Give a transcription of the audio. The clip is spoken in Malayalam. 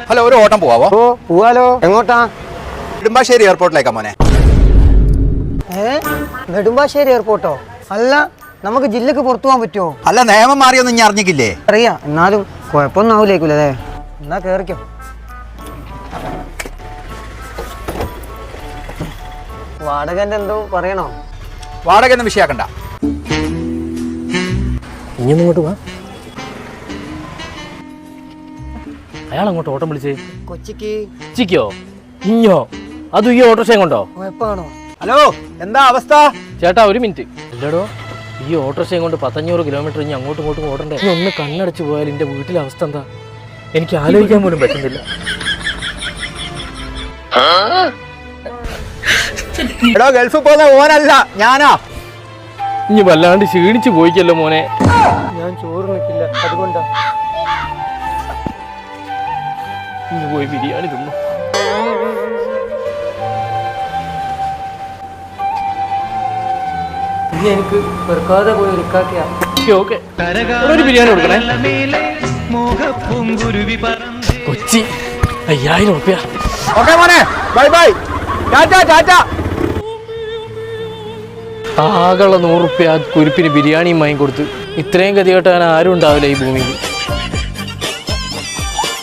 ഹലോ, ഒരു ഓട്ടം പോവാവോ? ഓ പോവാലോ. എങ്ങോട്ടാ? നെടുമ്പാശ്ശേരി എയർപോർട്ടിലേക്കാ മോനെ. നെടുമ്പാശ്ശേരി എയർപോർട്ടോ? അല്ല, നമുക്ക് ജില്ലക്ക് പുറത്തു പോകാൻ പറ്റുമോ? അല്ല, നിയമം മാറിയൊന്നും ഞാൻ അറിഞ്ഞിക്കില്ലേ? അറിയാം, എന്നാലും കുഴപ്പമൊന്നും ആവൂലേക്കൂലേ. എന്നാ കേറിക്കോ. വാടകന്റെ എന്തോ പറയണോ? വാടക ഒന്നും വിഷയാക്കണ്ട. ഇനി ഇങ്ങോട്ട് വാ. അയാൾ അങ്ങോട്ട് ഓട്ടം വിളിച്ചേ. കൊച്ചിക്ക് ചിക്കോ ഇഞ്ഞോ? അതും ഈ ഓട്ടോറിക്ഷയും കൊണ്ടോ? കുഴപ്പമാണോ? ഹലോ, എന്താ അവസ്ഥ? ചേട്ടാ ഒരു മിനിറ്റ്. ഇല്ലടോ, ഈ ഓട്ടോറിക്ഷയും കൊണ്ട് 500 കിലോമീറ്റർ ഇനി അങ്ങോട്ടും ഇങ്ങോട്ടും ഓടണ്ടേ? ഇനി ഒന്ന് കണ്ണടച്ച് പോയാൽ എൻ്റെ വീട്ടിലെ അവസ്ഥ എന്താ? എനിക്ക് ആലോചിക്കാൻ പോലും പറ്റുന്നില്ല. എടോ, ഗൾഫിൽ പോകുന്ന ഓനല്ല, ഞാനാ. ഇനി വല്ലാണ്ട് ക്ഷീണിച്ചു പോയിക്കല്ലോ മോനെ. ഞാൻ ചോറ് നിൽക്കില്ല, അതുകൊണ്ടാ. ഇന്ന് പോയി ബിരിയാണി തിന്നു. ഇനി എനിക്ക് വെറുക്കാതെ പോയി ഒരുക്കാക്കിയാ. ഓക്കെ, ഒരു ബിരിയാണി കൊടുക്കണേ. കൊച്ചി 5000 റുപ്യ. ഓക്കെ മോനെ, ബൈ ബൈ, ടാറ്റ ടാറ്റ. ആകെയുള്ള 100 റുപ്യ കുരിപ്പിന് ബിരിയാണിയും വാങ്ങി കൊടുത്ത് ഇത്രയും ഗതികെട്ടാൻ ആരും ഉണ്ടാവില്ല ഈ ഭൂമിയിൽ.